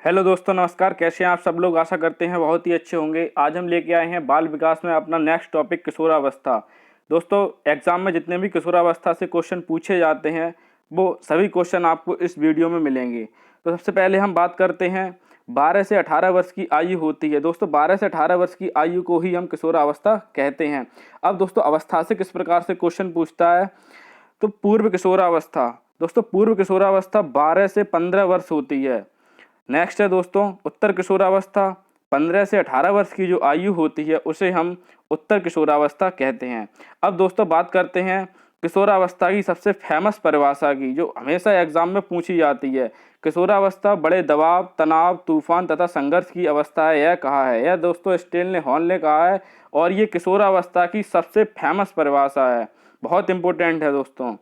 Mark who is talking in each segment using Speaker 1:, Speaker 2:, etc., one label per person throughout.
Speaker 1: Hello दोस्तों, नमस्कार। कैसे हैं आप सब लोग? आशा करते हैं बहुत ही अच्छे होंगे। आज हम लेके आए हैं बाल विकास में अपना नेक्स्ट टॉपिक किशोरावस्था। दोस्तों, एग्जाम में जितने भी किशोरावस्था से क्वेश्चन पूछे जाते हैं वो सभी क्वेश्चन आपको इस वीडियो में मिलेंगे। तो सबसे पहले हम बात करते हैं 12 से 18 वर्ष की आयु होती है। दोस्तों, 12 से 18 वर्ष की आयु को ही हम किशोरावस्था कहते हैं। अब दोस्तों, अवस्था से किस प्रकार से क्वेश्चन पूछता है तो पूर्व किशोरावस्था। दोस्तों, पूर्व किशोरावस्था 12 से 15 वर्ष होती है। नेक्स्ट है दोस्तों उत्तर किशोरावस्था। 15 से 18 वर्ष की जो आयु होती है उसे हम उत्तर किशोरावस्था कहते हैं। अब दोस्तों बात करते हैं किशोरावस्था की सबसे फेमस परिभाषा की, जो हमेशा एग्जाम में पूछी जाती है। किशोरावस्था बड़े दबाव, तनाव, तूफान तथा संघर्ष की अवस्था है, यह कहा है। यह दोस्तों स्टेनले हॉल ने कहा है और ये किशोरावस्था की सबसे फेमस परिभाषा है, बहुत इंपॉर्टेंट है दोस्तों।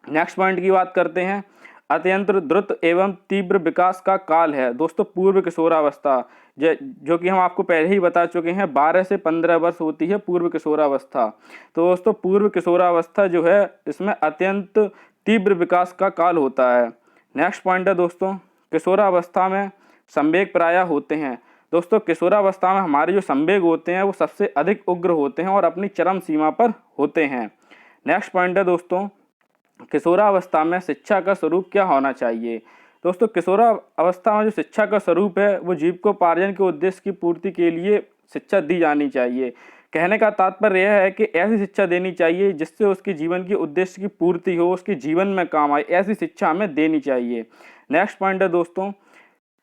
Speaker 1: नेक्स्ट पॉइंट की बात करते हैं, अत्यंत द्रुत एवं तीव्र विकास का काल है दोस्तों पूर्व किशोरावस्था, जो कि हम आपको पहले ही बता चुके हैं 12 से 15 वर्ष होती है पूर्व किशोरावस्था। तो दोस्तों पूर्व किशोरावस्था जो है इसमें अत्यंत तीव्र विकास का काल होता है। नेक्स्ट पॉइंट है दोस्तों, किशोरावस्था में संवेग प्रायः होते हैं। दोस्तों, किशोरावस्था में हमारे जो संवेग होते हैं वो सबसे अधिक उग्र होते हैं और अपनी चरम सीमा पर होते हैं। नेक्स्ट पॉइंट है दोस्तों, किशोरावस्था में शिक्षा का स्वरूप क्या होना चाहिए। दोस्तों, किशोरावस्था में जो शिक्षा का स्वरूप है वो जीविकोपार्जन के उद्देश्य की पूर्ति के लिए शिक्षा दी जानी चाहिए। कहने का तात्पर्य यह है कि ऐसी शिक्षा देनी चाहिए जिससे उसके जीवन के उद्देश्य की पूर्ति हो, उसके जीवन में काम आए, ऐसी शिक्षा हमें देनी चाहिए। नेक्स्ट पॉइंट है दोस्तों,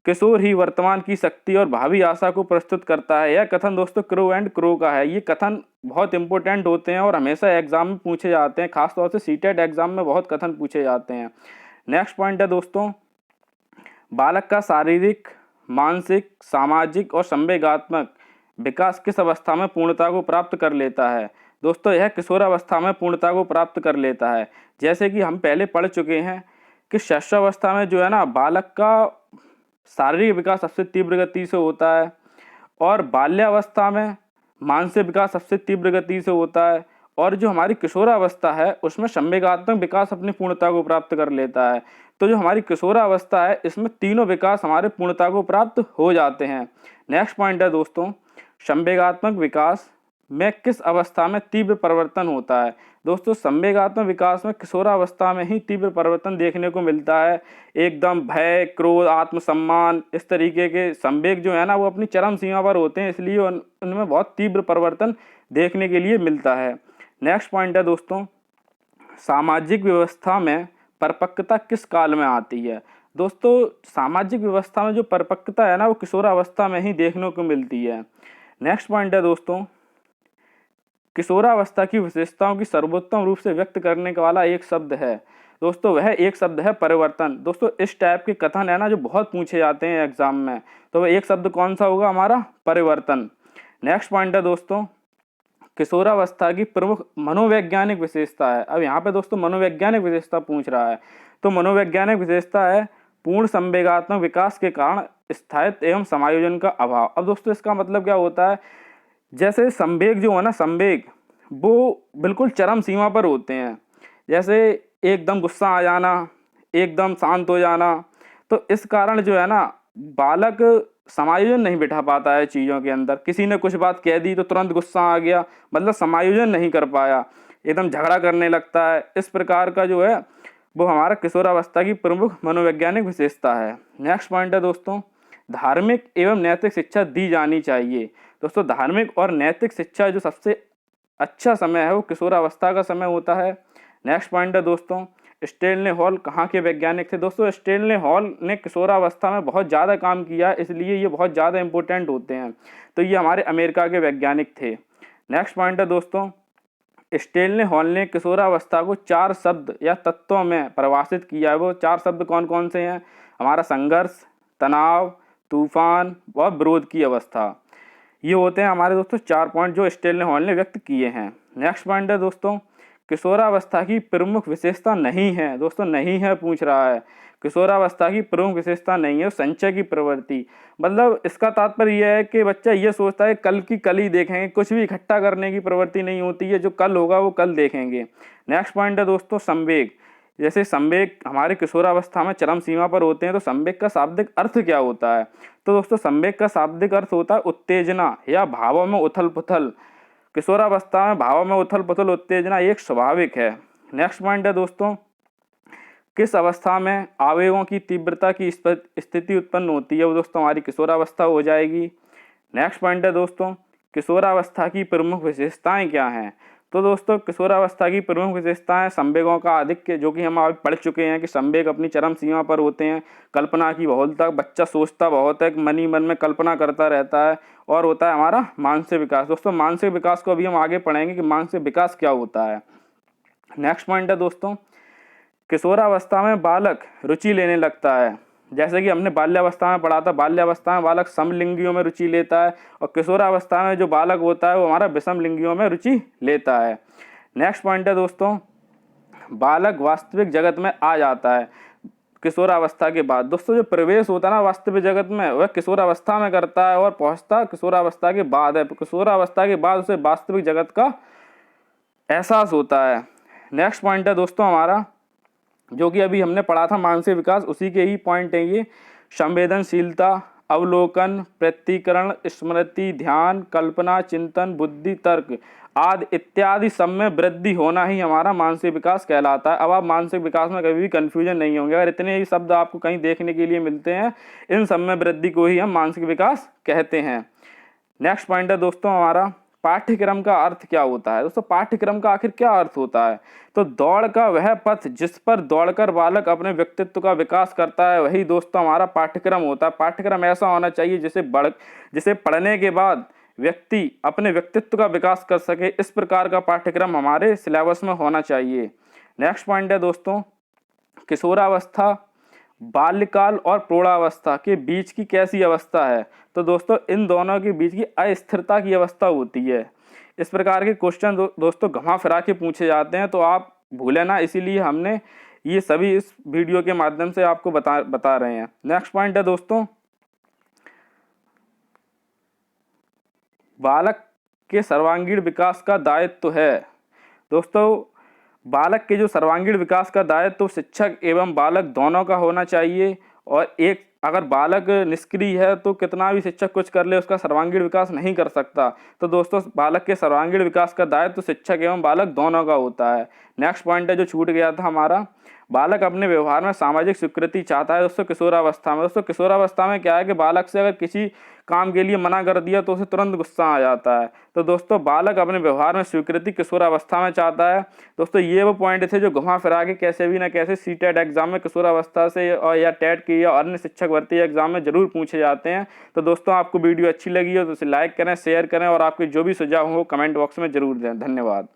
Speaker 1: किशोर ही वर्तमान की शक्ति और भावी आशा को प्रस्तुत करता है। यह कथन दोस्तों क्रो एंड क्रो का है। ये कथन बहुत इंपॉर्टेंट होते हैं और हमेशा एग्जाम में पूछे जाते हैं, खासतौर से सीटेट एग्जाम में बहुत कथन पूछे जाते हैं। नेक्स्ट पॉइंट है दोस्तों, बालक का शारीरिक, मानसिक, सामाजिक और संवेगात्मक विकास किस अवस्था में पूर्णता को प्राप्त कर लेता है। दोस्तों, यह किशोरावस्था में पूर्णता को प्राप्त कर लेता है। जैसे कि हम पहले पढ़ चुके हैं कि शैशवावस्था में जो है ना, बालक का शारीरिक विकास सबसे तीव्र गति से होता है और बाल्यावस्था में मानसिक विकास सबसे तीव्र गति से होता है, और जो हमारी किशोरावस्था है उसमें संवेगात्मक विकास अपनी पूर्णता को प्राप्त कर लेता है। तो जो हमारी किशोरावस्था है इसमें तीनों विकास हमारे पूर्णता को प्राप्त हो जाते हैं। नेक्स्ट पॉइंट है दोस्तों, संवेगात्मक विकास में किस अवस्था में तीव्र परिवर्तन होता है। दोस्तों, संवेगात्मक विकास में किशोरावस्था में ही तीव्र परिवर्तन देखने को मिलता है। एकदम भय, क्रोध, आत्मसम्मान, इस तरीके के संवेग जो है ना वो अपनी चरम सीमा पर होते हैं, इसलिए उनमें बहुत तीव्र परिवर्तन देखने के लिए मिलता है। नेक्स्ट पॉइंट है दोस्तों, सामाजिक व्यवस्था में परिपक्वता किस काल में आती है। दोस्तों, सामाजिक व्यवस्था में जो परिपक्वता है ना वो किशोरावस्था में ही देखने को मिलती है। नेक्स्ट पॉइंट है दोस्तों, किशोरावस्था की विशेषताओं की सर्वोत्तम रूप से व्यक्त करने वाला एक शब्द है। दोस्तों, वह एक शब्द है परिवर्तन। दोस्तों, इस टाइप के कथन है ना जो बहुत पूछे जाते हैं एग्जाम में, तो वह एक शब्द कौन सा होगा हमारा? परिवर्तन। नेक्स्ट पॉइंट है दोस्तों, किशोरावस्था की प्रमुख मनोवैज्ञानिक विशेषता है। अब यहाँ पे दोस्तों मनोवैज्ञानिक विशेषता पूछ रहा है, तो मनोवैज्ञानिक विशेषता है पूर्ण संवेगात्मक विकास के कारण स्थायित्व एवं समायोजन का अभाव। अब दोस्तों इसका मतलब क्या होता है, जैसे संवेग जो है ना, संवेग वो बिल्कुल चरम सीमा पर होते हैं। जैसे एकदम गुस्सा आ जाना, एकदम शांत हो जाना, तो इस कारण जो है ना बालक समायोजन नहीं बिठा पाता है चीज़ों के अंदर। किसी ने कुछ बात कह दी तो तुरंत गुस्सा आ गया, मतलब समायोजन नहीं कर पाया, एकदम झगड़ा करने लगता है। इस प्रकार का जो है वो हमारा किशोरावस्था की प्रमुख मनोवैज्ञानिक विशेषता है। नेक्स्ट पॉइंट है दोस्तों, धार्मिक एवं नैतिक शिक्षा दी जानी चाहिए। दोस्तों, धार्मिक और नैतिक शिक्षा जो सबसे अच्छा समय है वो किशोरावस्था का समय होता है। नेक्स्ट पॉइंट है दोस्तों, स्टेनले हॉल कहाँ के वैज्ञानिक थे। दोस्तों, स्टेनले हॉल ने किशोरावस्था में बहुत ज़्यादा काम किया, इसलिए ये बहुत ज़्यादा इंपॉर्टेंट होते हैं। तो ये हमारे अमेरिका के वैज्ञानिक थे। नेक्स्ट पॉइंट है दोस्तों, स्टेनले हॉल ने किशोरावस्था को 4 शब्द या तत्वों में परिभाषित किया है। वो 4 शब्द कौन कौन से हैं? हमारा संघर्ष, तनाव, तूफान और विरोध की अवस्था। ये होते हैं हमारे दोस्तों 4 पॉइंट जो स्टेनले हॉल ने व्यक्त किए हैं। नेक्स्ट पॉइंट है दोस्तों, किशोरावस्था की प्रमुख विशेषता नहीं है। दोस्तों, नहीं है पूछ रहा है। किशोरावस्था की प्रमुख विशेषता नहीं है संचय की प्रवृत्ति। मतलब इसका तात्पर्य यह है कि बच्चा ये सोचता है कल की कल ही देखेंगे, कुछ भी इकट्ठा करने की प्रवृत्ति नहीं होती है, जो कल होगा वो कल देखेंगे। नेक्स्ट पॉइंट है दोस्तों, संवेग। जैसे संवेग हमारे किशोरावस्था में चरम सीमा पर होते हैं, तो संवेग का शाब्दिक अर्थ क्या होता है? तो दोस्तों संवेग का शाब्दिक अर्थ होता है उत्तेजना या भावों में उथल पुथल। किशोरावस्था में भावों में उथल पुथल उत्तेजना एक स्वाभाविक है। नेक्स्ट पॉइंट है दोस्तों, किस अवस्था में आवेगों की तीव्रता की स्थिति उत्पन्न होती है? वो दोस्तों हमारी किशोरावस्था हो जाएगी। नेक्स्ट पॉइंट है दोस्तों, किशोरावस्था की प्रमुख विशेषताएं क्या हैं? तो दोस्तों किशोरावस्था की प्रमुख विशेषताएं संवेगों का आधिक्य, जो कि हम आज पढ़ चुके हैं कि संवेग अपनी चरम सीमा पर होते हैं। कल्पना की बहुलता, बच्चा सोचता बहुत है, मन ही मन में कल्पना करता रहता है। और होता है हमारा मानसिक विकास। दोस्तों मानसिक विकास को अभी हम आगे पढ़ेंगे कि मानसिक विकास क्या होता है। नेक्स्ट पॉइंट है दोस्तों, किशोरावस्था में बालक रुचि लेने लगता है। जैसे कि हमने बाल्यावस्था में पढ़ा था, बाल्यावस्था में बालक समलिंगियों में रुचि लेता है, और किशोरावस्था में जो बालक होता है वो हमारा विषमलिंगियों में रुचि लेता है। नेक्स्ट पॉइंट है दोस्तों, बालक वास्तविक जगत में आ जाता है किशोरावस्था के बाद। दोस्तों जो प्रवेश होता है ना वास्तविक जगत में, वह किशोरावस्था में करता है और पहुंचता किशोरावस्था के बाद है। किशोरावस्था के बाद उसे वास्तविक जगत का एहसास होता है। नेक्स्ट पॉइंट है दोस्तों हमारा, जो कि अभी हमने पढ़ा था मानसिक विकास, उसी के ही पॉइंट है ये। संवेदनशीलता, अवलोकन, प्रत्यक्रीकरण, स्मृति, ध्यान, कल्पना, चिंतन, बुद्धि, तर्क आदि इत्यादि सब में वृद्धि होना ही हमारा मानसिक विकास कहलाता है। अब आप मानसिक विकास में कभी भी कंफ्यूजन नहीं होंगे। अगर इतने ही शब्द आपको कहीं देखने के लिए मिलते हैं, इन सब में वृद्धि को ही हम मानसिक विकास कहते हैं। नेक्स्ट पॉइंट है दोस्तों हमारा, पाठ्यक्रम का अर्थ क्या होता है? दोस्तों पाठ्यक्रम का आखिर क्या अर्थ होता है? तो दौड़ का वह पथ जिस पर दौड़कर बालक अपने व्यक्तित्व का विकास करता है, वही दोस्तों हमारा पाठ्यक्रम होता है। पाठ्यक्रम ऐसा होना चाहिए जिसे पढ़ने के बाद व्यक्ति अपने व्यक्तित्व का विकास कर सके। इस प्रकार का पाठ्यक्रम हमारे सिलेबस में होना चाहिए। नेक्स्ट पॉइंट है दोस्तों, किशोरावस्था बाल्यकाल और प्रौढ़ावस्था के बीच की कैसी अवस्था है? तो दोस्तों इन दोनों के बीच की अस्थिरता की अवस्था होती है। इस प्रकार के क्वेश्चन दोस्तों घुमा फिरा के पूछे जाते हैं, तो आप भूलें ना, इसीलिए हमने ये सभी इस वीडियो के माध्यम से आपको बता रहे हैं। नेक्स्ट पॉइंट है दोस्तों, बालक के सर्वांगीण विकास का दायित्व है। दोस्तों बालक के जो सर्वांगीण विकास का दायित्व तो शिक्षक एवं बालक दोनों का होना चाहिए। और एक अगर बालक निष्क्रिय है तो कितना भी शिक्षक कुछ कर ले, उसका सर्वांगीण विकास नहीं कर सकता। तो दोस्तों बालक के सर्वांगीण विकास का दायित्व तो शिक्षक एवं बालक दोनों का होता है। नेक्स्ट पॉइंट है जो छूट गया था हमारा, बालक अपने व्यवहार में सामाजिक स्वीकृति चाहता है दोस्तों किशोरावस्था में। दोस्तों किशोरावस्था में क्या है कि बालक से अगर किसी काम के लिए मना कर दिया तो उसे तुरंत गुस्सा आ जाता है। तो दोस्तों बालक अपने व्यवहार में स्वीकृति किशोरावस्था में चाहता है। दोस्तों ये वो पॉइंट थे जो घुमा फिरा के कैसे भी ना कैसे सीटेट एग्जाम में किशोरावस्था से और या टेट की या अन्य शिक्षक भर्ती एग्जाम में जरूर पूछे जाते हैं। तो दोस्तों आपको वीडियो अच्छी लगी हो तो उसे लाइक करें, शेयर करें, और आपके जो भी सुझाव हो कमेंट बॉक्स में जरूर दें। धन्यवाद।